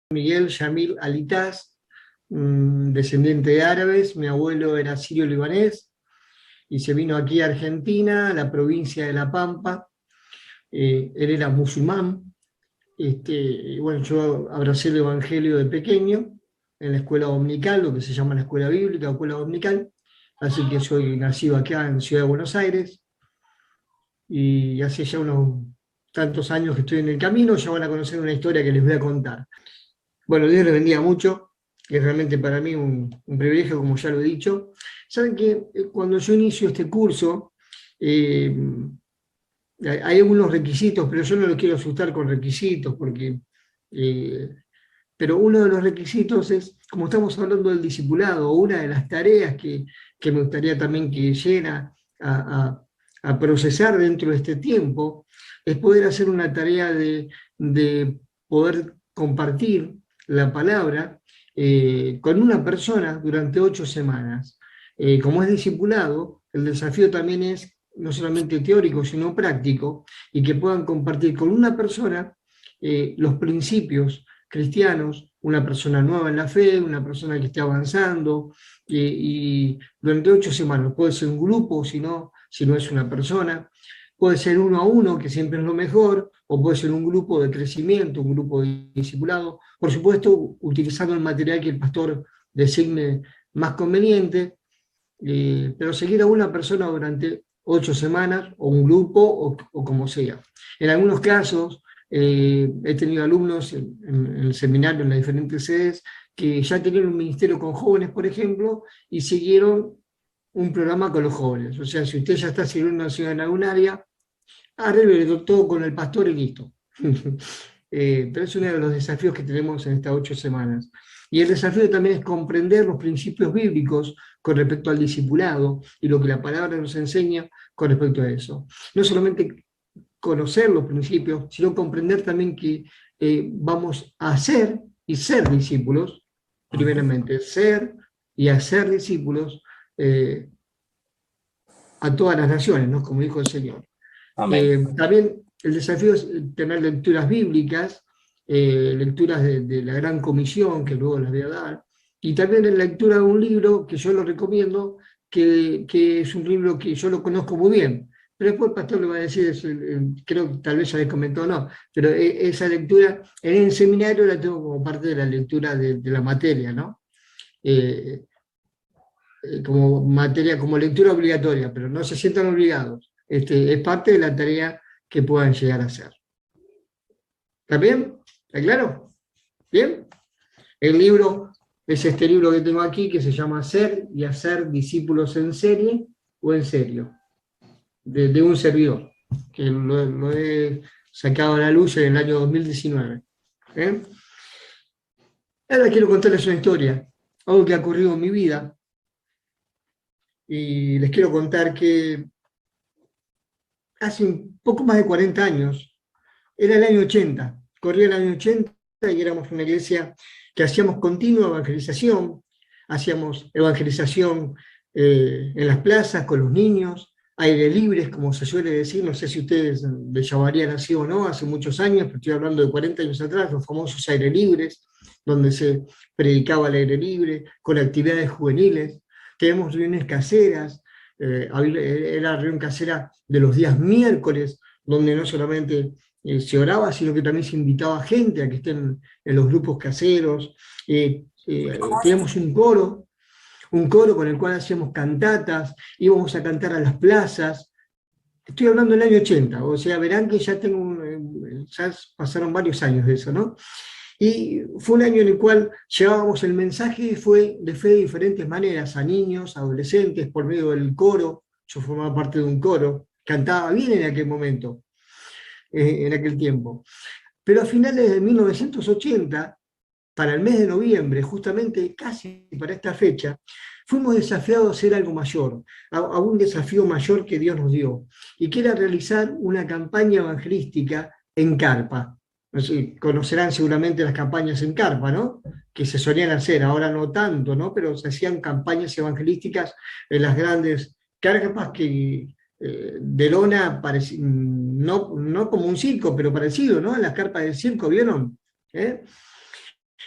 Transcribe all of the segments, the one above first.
Miguel Yamil Alitaz, descendiente de árabes. Mi abuelo era sirio-libanés y se vino aquí a Argentina, a la provincia de La Pampa. Él era musulmán. Y bueno, yo abracé el evangelio de pequeño en la escuela dominical, lo que se llama la escuela bíblica o escuela dominical. Así que soy nacido acá en Ciudad de Buenos Aires y hace ya unos tantos años que estoy en el camino. Ya van a conocer una historia que les voy a contar. Bueno, Dios les bendiga mucho, es realmente para mí un privilegio, como ya lo he dicho. Saben que cuando yo inicio este curso, eh, hay algunos requisitos, pero yo no lo quiero asustar con requisitos, eh, pero uno de los requisitos es, como estamos hablando del discipulado, una de las tareas que me gustaría también que lleguen a procesar dentro de este tiempo, es poder hacer una tarea de poder compartir la palabra con una persona durante 8 semanas. Como es discipulado, el desafío también es no solamente teórico, sino práctico, y que puedan compartir con una persona los principios cristianos, una persona nueva en la fe, una persona que esté avanzando, y durante 8 semanas, puede ser un grupo, si no es una persona, puede ser uno a uno, que siempre es lo mejor, o puede ser un grupo de crecimiento, un grupo de discipulado, por supuesto, utilizando el material que el pastor designe más conveniente, pero seguir a una persona durante 8 semanas, o un grupo, o como sea. En algunos casos, he tenido alumnos en el seminario, en las diferentes sedes, que ya tenían un ministerio con jóvenes, por ejemplo, y siguieron un programa con los jóvenes. O sea, si usted ya está sirviendo en una ciudad en algún área, arregle todo con el pastor y listo. Pero es uno de los desafíos que tenemos en estas 8 semanas. Y el desafío también es comprender los principios bíblicos con respecto al discipulado y lo que la palabra nos enseña con respecto a eso. No solamente conocer los principios, sino comprender también que vamos a hacer y ser discípulos, primeramente, ser y hacer discípulos a todas las naciones, ¿no? Como dijo el Señor. Amén. También el desafío es tener lecturas bíblicas, lecturas de la Gran Comisión, que luego les voy a dar, y también la lectura de un libro que yo lo recomiendo, que es un libro que yo lo conozco muy bien, pero después el pastor le va a decir, creo que tal vez ya les comentó o no, pero esa lectura en el seminario la tengo como parte de la lectura de la materia, ¿no? Eh, como materia, como lectura obligatoria, pero no se sientan obligados. Es parte de la tarea que puedan llegar a hacer. ¿Está bien? ¿Está claro? ¿Bien? El libro es este libro que tengo aquí, que se llama Ser y Hacer Discípulos en Serie o en Serio, de un servidor, que lo he sacado a la luz en el año 2019. ¿Eh? Ahora quiero contarles una historia, algo que ha ocurrido en mi vida, y les quiero contar que hace un poco más de 40 años, era el año 80, corría el año 80 y éramos una iglesia que hacíamos continua evangelización, hacíamos evangelización en las plazas con los niños, aire libres, como se suele decir, no sé si ustedes les llamarían así o no, hace muchos años, pero estoy hablando de 40 años atrás, los famosos aire libres, donde se predicaba al aire libre, con actividades juveniles. Tenemos reuniones caseras, era la reunión casera de los días miércoles, donde no solamente se oraba, sino que también se invitaba a gente a que estén en los grupos caseros. Teníamos un coro con el cual hacíamos cantatas, íbamos a cantar a las plazas. Estoy hablando del año 80, o sea, verán que ya ya pasaron varios años de eso, ¿no? Y fue un año en el cual llevábamos el mensaje de fe de diferentes maneras, a niños, adolescentes, por medio del coro. Yo formaba parte de un coro, cantaba bien en aquel momento, en aquel tiempo. Pero a finales de 1980, para el mes de noviembre, justamente casi para esta fecha, fuimos desafiados a hacer algo mayor, a un desafío mayor que Dios nos dio, y que era realizar una campaña evangelística en carpa. No sé, conocerán seguramente las campañas en carpa, ¿no? Que se solían hacer, ahora no tanto, ¿no? Pero se hacían campañas evangelísticas en las grandes carpas de lona, no como un circo, pero parecido, ¿no? En las carpas del circo, ¿vieron? ¿Eh?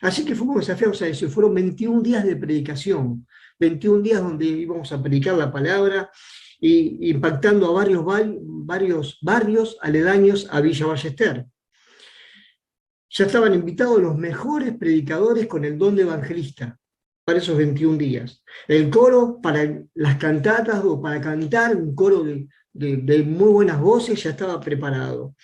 Así que fuimos desafiados a eso, y fueron 21 días de predicación, 21 días donde íbamos a predicar la palabra, y impactando a varios barrios aledaños a Villa Ballester. Ya estaban invitados los mejores predicadores con el don de evangelista para esos 21 días. El coro para las cantatas o para cantar, un coro de muy buenas voces ya estaba preparado.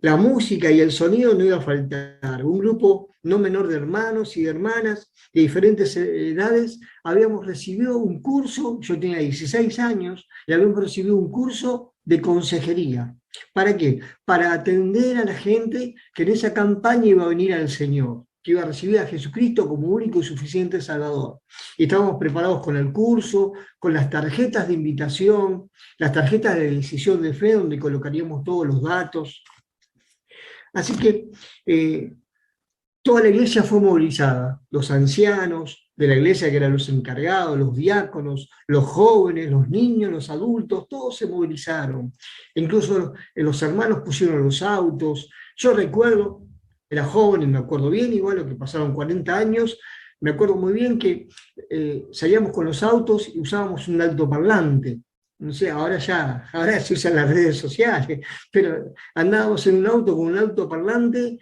La música y el sonido no iba a faltar. Un grupo no menor de hermanos y de hermanas de diferentes edades habíamos recibido un curso, yo tenía 16 años, y habíamos recibido un curso de consejería. ¿Para qué? Para atender a la gente que en esa campaña iba a venir al Señor, que iba a recibir a Jesucristo como único y suficiente Salvador. Y estábamos preparados con el curso, con las tarjetas de invitación, las tarjetas de decisión de fe, donde colocaríamos todos los datos. Así que toda la iglesia fue movilizada, los ancianos de la iglesia, que eran los encargados, los diáconos, los jóvenes, los niños, los adultos, todos se movilizaron. Incluso los hermanos pusieron los autos. Yo recuerdo, era joven y me acuerdo bien, igual lo que pasaron 40 años, me acuerdo muy bien que salíamos con los autos y usábamos un altoparlante. No sé, ahora se usan las redes sociales, pero andábamos en un auto con un altoparlante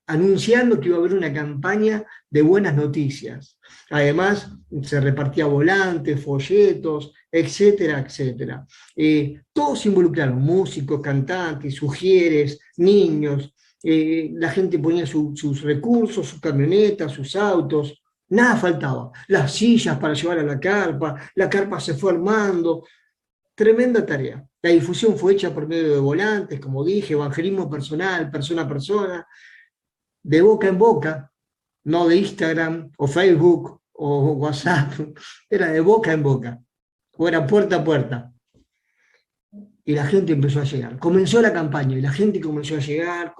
anunciando que iba a haber una campaña de buenas noticias. Además, se repartía volantes, folletos, etcétera, etcétera. Todos se involucraron, músicos, cantantes, sugieres, niños, la gente ponía sus recursos, sus camionetas, sus autos, nada faltaba. Las sillas para llevar a la carpa se fue armando, tremenda tarea. La difusión fue hecha por medio de volantes, como dije, evangelismo personal, persona a persona, de boca en boca, no de Instagram o Facebook o WhatsApp, era de boca en boca, o era puerta a puerta. Y la gente empezó a llegar. Comenzó la campaña y la gente comenzó a llegar,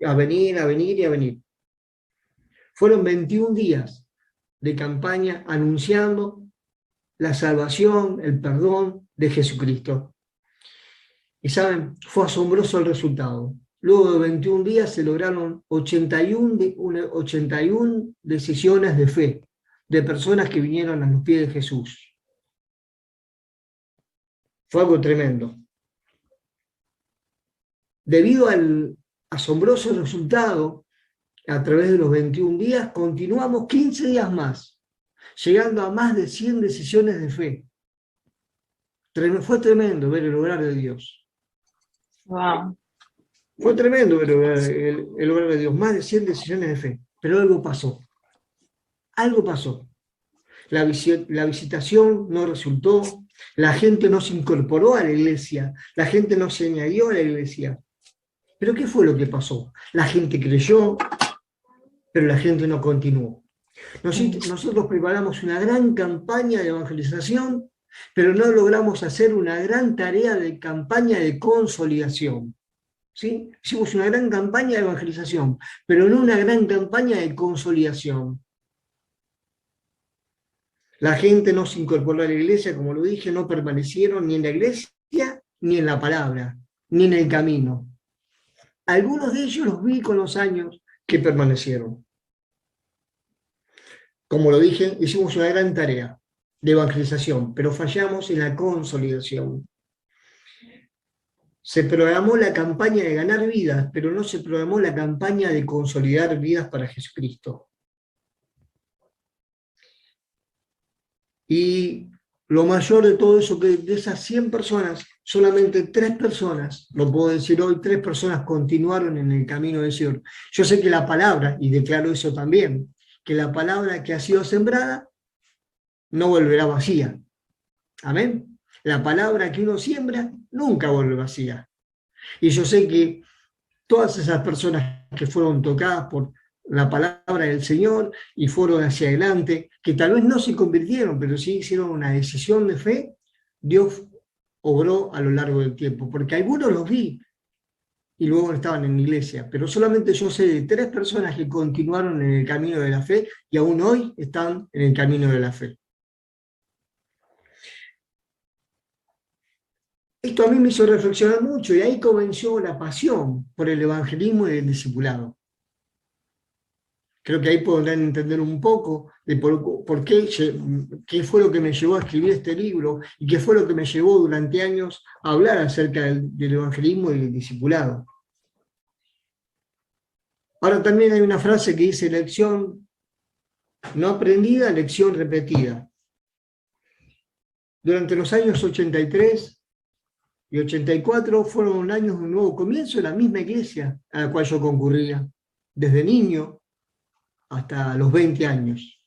a venir y a venir. Fueron 21 días de campaña anunciando la salvación, el perdón de Jesucristo. Y saben, fue asombroso el resultado. Luego de 21 días se lograron 81 decisiones de fe de personas que vinieron a los pies de Jesús. Fue algo tremendo. Debido al asombroso resultado, a través de los 21 días, continuamos 15 días más, llegando a más de 100 decisiones de fe. Fue tremendo ver el obrar de Dios. Wow. Fue tremendo ver el obrar de Dios, más de 100 decisiones de fe. Pero algo pasó. Algo pasó. La visitación no resultó, la gente no se incorporó a la iglesia, la gente no se añadió a la iglesia. ¿Pero qué fue lo que pasó? La gente creyó, pero la gente no continuó. Nosotros preparamos una gran campaña de evangelización, pero no logramos hacer una gran tarea de campaña de consolidación. ¿Sí? Hicimos una gran campaña de evangelización, pero no una gran campaña de consolidación. La gente no se incorporó a la iglesia, como lo dije, no permanecieron ni en la iglesia, ni en la palabra, ni en el camino. Algunos de ellos los vi con los años que permanecieron. Como lo dije, hicimos una gran tarea de evangelización, pero fallamos en la consolidación. Se programó la campaña de ganar vidas, pero no se programó la campaña de consolidar vidas para Jesucristo. Y lo mayor de todo eso, que de esas 100 personas, solamente 3 personas, lo puedo decir hoy, 3 personas continuaron en el camino del Señor. Yo sé que la palabra, y declaro eso también, que la palabra que ha sido sembrada no volverá vacía. Amén. La palabra que uno siembra nunca vuelve vacía. Y yo sé que todas esas personas que fueron tocadas por la palabra del Señor y fueron hacia adelante, que tal vez no se convirtieron, pero sí hicieron una decisión de fe, Dios obró a lo largo del tiempo, porque algunos los vi y luego estaban en la iglesia, pero solamente yo sé de 3 personas que continuaron en el camino de la fe y aún hoy están en el camino de la fe. Esto a mí me hizo reflexionar mucho y ahí comenzó la pasión por el evangelismo y el discipulado. Creo que ahí podrán entender un poco de por qué fue lo que me llevó a escribir este libro y qué fue lo que me llevó durante años a hablar acerca del evangelismo y del discipulado. Ahora también hay una frase que dice lección no aprendida, lección repetida. Durante los años 83 y 84 fueron años de un nuevo comienzo en la misma iglesia a la cual yo concurría, desde niño hasta los 20 años.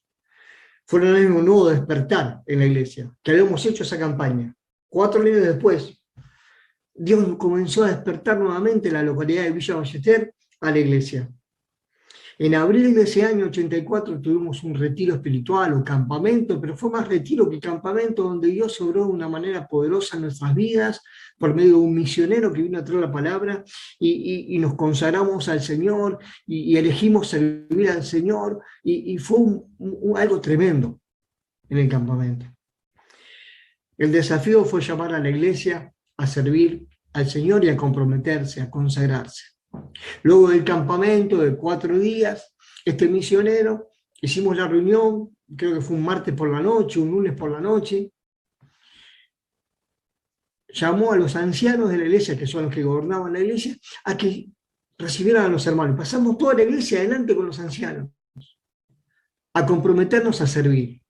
Fueron años de un nuevo despertar en la iglesia, que habíamos hecho esa campaña. 4 años después, Dios comenzó a despertar nuevamente la localidad de Villa Ballester a la iglesia. En abril de ese año 84 tuvimos un retiro espiritual o campamento, pero fue más retiro que campamento, donde Dios obró de una manera poderosa en nuestras vidas, por medio de un misionero que vino a traer la palabra, y nos consagramos al Señor, y elegimos servir al Señor, y fue algo tremendo en el campamento. El desafío fue llamar a la iglesia a servir al Señor y a comprometerse, a consagrarse. Luego del campamento de 4 días, este misionero, hicimos la reunión, creo que fue un martes por la noche, un lunes por la noche, llamó a los ancianos de la iglesia, que son los que gobernaban la iglesia, a que recibieran a los hermanos. Pasamos toda la iglesia adelante con los ancianos, a comprometernos a servir.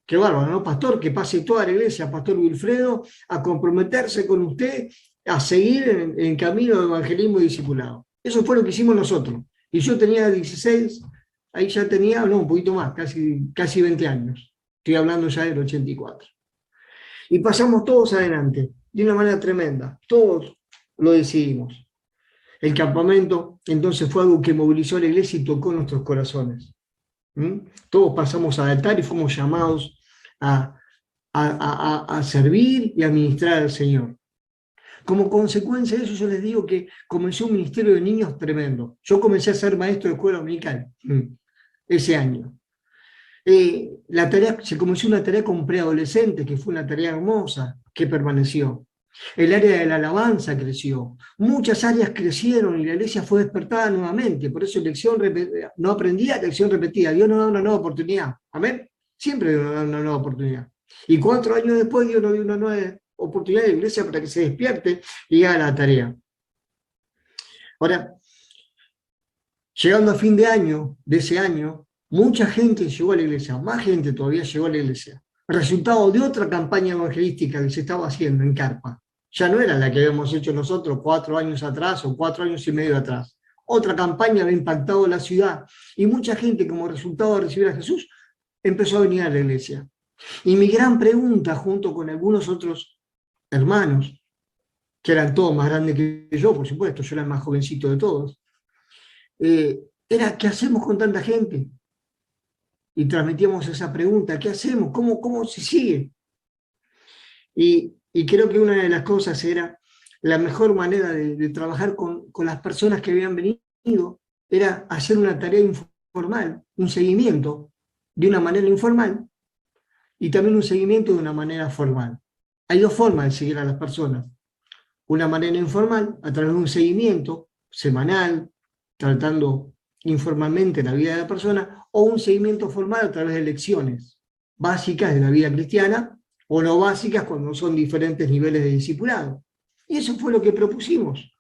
Qué bárbaro, ¿no, pastor? Que pase toda la iglesia, pastor Wilfredo, a comprometerse con usted, a seguir en camino de evangelismo y discipulado. Eso fue lo que hicimos nosotros. Y yo tenía 16, ahí ya tenía, no, un poquito más, casi 20 años. Estoy hablando ya del 84. Y pasamos todos adelante, de una manera tremenda. Todos lo decidimos. El campamento entonces fue algo que movilizó a la iglesia y tocó nuestros corazones. Todos pasamos al altar y fuimos llamados a servir y a ministrar al Señor. Como consecuencia de eso, yo les digo que comenzó un ministerio de niños tremendo. Yo comencé a ser maestro de escuela dominical ese año. Se comenzó una tarea con preadolescentes, que fue una tarea hermosa, que permaneció. El área de la alabanza creció. Muchas áreas crecieron y la iglesia fue despertada nuevamente. Por eso no aprendía, lección repetida. Dios nos da una nueva oportunidad. Amén. Siempre Dios nos da una nueva oportunidad. Y 4 años después Dios nos dio una nueva oportunidad de la iglesia para que se despierte y haga la tarea. Ahora, llegando a fin de año, de ese año, mucha gente llegó a la iglesia, más gente todavía llegó a la iglesia. Resultado de otra campaña evangelística que se estaba haciendo en Carpa. Ya no era la que habíamos hecho nosotros 4 años atrás o 4 años y medio atrás. Otra campaña había impactado la ciudad y mucha gente, como resultado de recibir a Jesús, empezó a venir a la iglesia. Y mi gran pregunta, junto con algunos otros hermanos, que eran todos más grandes que yo, por supuesto, yo era el más jovencito de todos, era ¿qué hacemos con tanta gente? Y transmitíamos esa pregunta, ¿qué hacemos? ¿Cómo se sigue? Y creo que una de las cosas era, la mejor manera de trabajar con las personas que habían venido, era hacer una tarea informal, un seguimiento de una manera informal, y también un seguimiento de una manera formal. Hay 2 formas de seguir a las personas. Una manera informal, a través de un seguimiento semanal, tratando informalmente la vida de la persona, o un seguimiento formal a través de lecciones básicas de la vida cristiana, o no básicas cuando son diferentes niveles de discipulado. Y eso fue lo que propusimos.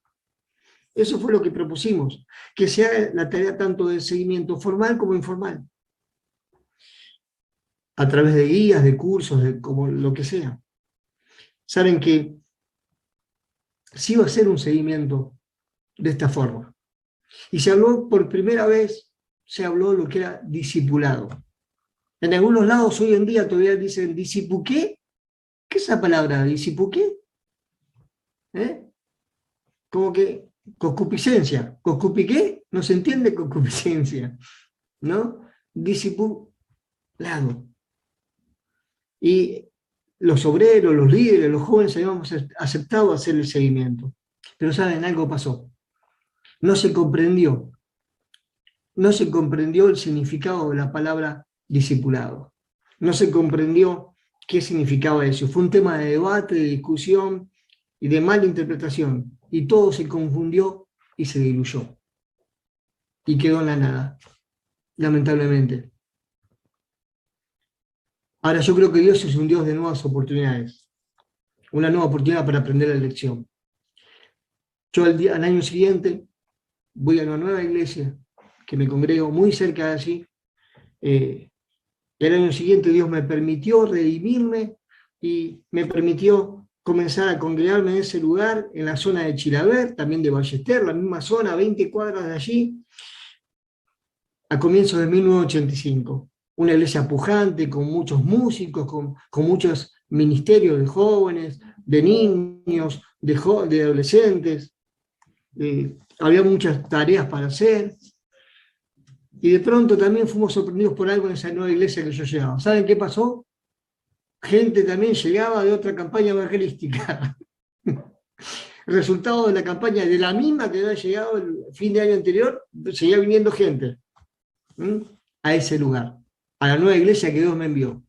Eso fue lo que propusimos, que sea la tarea tanto de seguimiento formal como informal, a través de guías, de cursos, como lo que sea. Saben que sí va a ser un seguimiento de esta forma. Y se habló por primera vez, se habló lo que era discipulado. En algunos lados hoy en día todavía dicen disipuqué. ¿Qué es esa palabra, disipuqué? Como que concupiscencia. ¿Concupiqué? No se entiende concupiscencia, ¿no? Discipulado. Y los obreros, los líderes, los jóvenes habíamos aceptado hacer el seguimiento. Pero ¿saben? Algo pasó. No se comprendió el significado de la palabra discipulado. No se comprendió qué significaba eso. Fue un tema de debate, de discusión y de mala interpretación. Y todo se confundió y se diluyó. Y quedó en la nada. lamentablemente. Ahora yo creo que Dios es un Dios de nuevas oportunidades, una nueva oportunidad para aprender la lección. Yo al año siguiente voy a una nueva iglesia, que me congrego muy cerca de allí. El año siguiente Dios me permitió redimirme y me permitió comenzar a congregarme en ese lugar, en la zona de Chilaver, también de Ballester, la misma zona, 20 cuadras de allí, a comienzos de 1985. Una iglesia pujante, con muchos músicos, con muchos ministerios de jóvenes, de niños, de adolescentes. Había muchas tareas para hacer. Y de pronto también fuimos sorprendidos por algo en esa nueva iglesia que yo llegaba. ¿Saben qué pasó? Gente también llegaba de otra campaña evangelística. Resultado de la campaña, de la misma que había llegado el fin de año anterior, seguía viniendo gente a ese lugar, a la nueva iglesia que Dios me envió.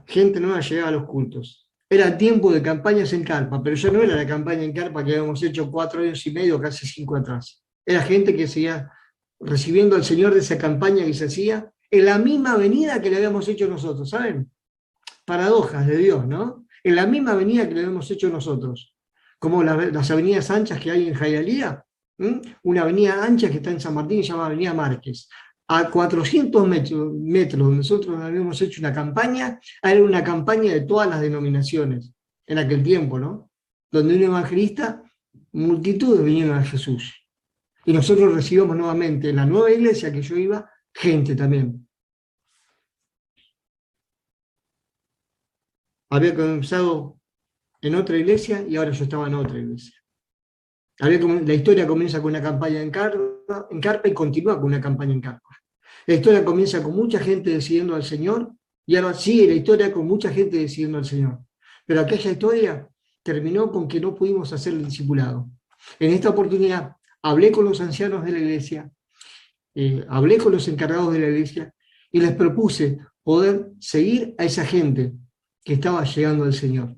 Gente nueva llegaba a los cultos. Era tiempo de campañas en carpa, pero ya no era la campaña en carpa que habíamos hecho 4 años y medio, casi 5 atrás. Era gente que seguía recibiendo al Señor de esa campaña que se hacía en la misma avenida que le habíamos hecho nosotros, ¿saben? Paradojas de Dios, ¿no? En la misma avenida que le habíamos hecho nosotros. Como las avenidas anchas que hay en Hialeah, una avenida ancha que está en San Martín se llama Avenida Márquez. A 400 metros donde nosotros habíamos hecho una campaña, era una campaña de todas las denominaciones, en aquel tiempo, ¿no? Donde un evangelista, multitudes vinieron a Jesús. Y nosotros recibimos nuevamente en la nueva iglesia que yo iba, gente también. Había comenzado en otra iglesia y ahora yo estaba en otra iglesia. La historia comienza con una campaña en carpa y continúa con una campaña en carpa. La historia comienza con mucha gente decidiendo al Señor y ahora sigue la historia con mucha gente decidiendo al Señor. Pero aquella historia terminó con que no pudimos hacer el discipulado. En esta oportunidad hablé con los ancianos de la iglesia, hablé con los encargados de la iglesia y les propuse poder seguir a esa gente que estaba llegando al Señor.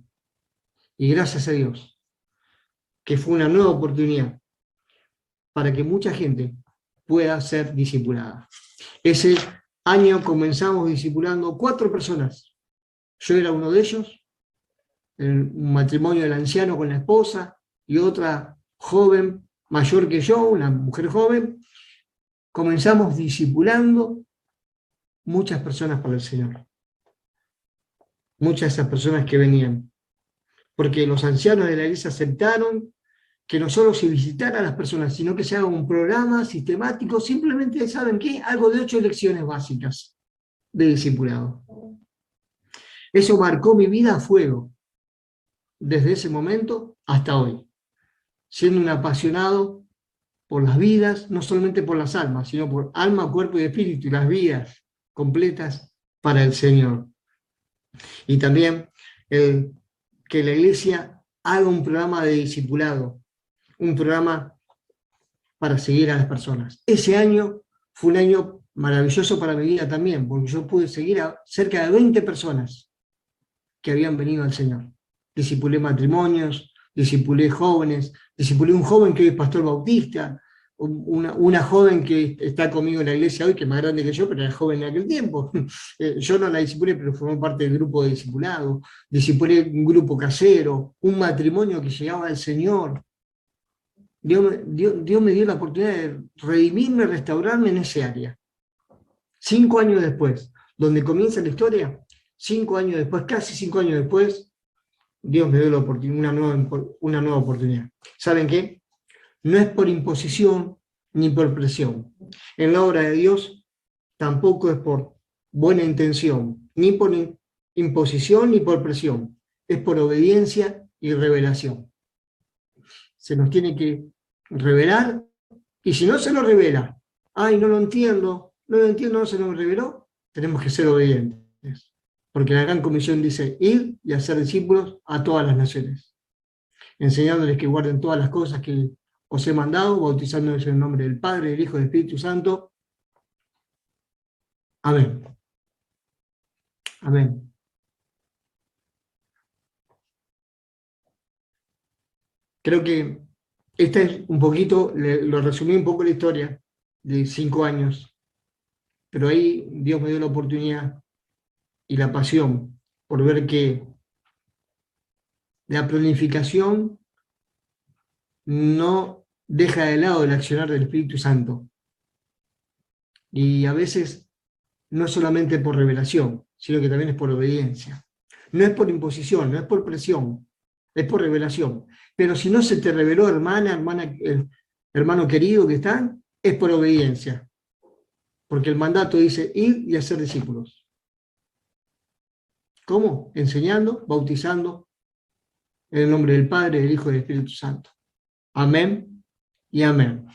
Y gracias a Dios, que fue una nueva oportunidad para que mucha gente pueda ser discipulada. Ese año comenzamos discipulando 4 personas. Yo era uno de ellos, un matrimonio del anciano con la esposa y otra joven mayor que yo, una mujer joven. Comenzamos discipulando muchas personas para el Señor. Muchas de esas personas que venían. Porque los ancianos de la iglesia aceptaron que no solo se visitara a las personas, sino que se haga un programa sistemático, simplemente, ¿saben qué? Algo de 8 lecciones básicas de discipulado. Eso marcó mi vida a fuego, desde ese momento hasta hoy, siendo un apasionado por las vidas, no solamente por las almas, sino por alma, cuerpo y espíritu, y las vidas completas para el Señor. Y también que la iglesia haga un programa de discipulado, un programa para seguir a las personas. Ese año fue un año maravilloso para mi vida también, porque yo pude seguir a cerca de 20 personas que habían venido al Señor. Discipulé matrimonios, discipulé jóvenes, discipulé un joven que es pastor bautista, una joven que está conmigo en la iglesia hoy, que es más grande que yo, pero era joven en aquel tiempo. Yo no la discipulé, pero formó parte del grupo de discipulado. Discipulé un grupo casero, un matrimonio que llegaba al Señor. Dios me dio la oportunidad de redimirme, restaurarme en ese área. 5 años después, donde comienza la historia, 5 años después, casi 5 años después, Dios me dio la oportunidad, una nueva oportunidad. ¿Saben qué? No es por imposición ni por presión. En la obra de Dios tampoco es por buena intención, ni por imposición ni por presión. Es por obediencia y revelación. Se nos tiene que revelar, y si no se nos revela, ay, no lo entiendo, no se nos reveló, tenemos que ser obedientes. Porque la Gran Comisión dice, ir y hacer discípulos a todas las naciones, enseñándoles que guarden todas las cosas que os he mandado, bautizándoles en el nombre del Padre, del Hijo y del Espíritu Santo. Amén. Amén. Creo que esta es un poquito, lo resumí un poco la historia, de 5 años, pero ahí Dios me dio la oportunidad y la pasión por ver que la planificación no deja de lado el accionar del Espíritu Santo. Y a veces no es solamente por revelación, sino que también es por obediencia. No es por imposición, no es por presión, es por revelación. Pero si no se te reveló, hermano querido que están, es por obediencia. Porque el mandato dice ir y hacer discípulos. ¿Cómo? Enseñando, bautizando, en el nombre del Padre, del Hijo y del Espíritu Santo. Amén y amén.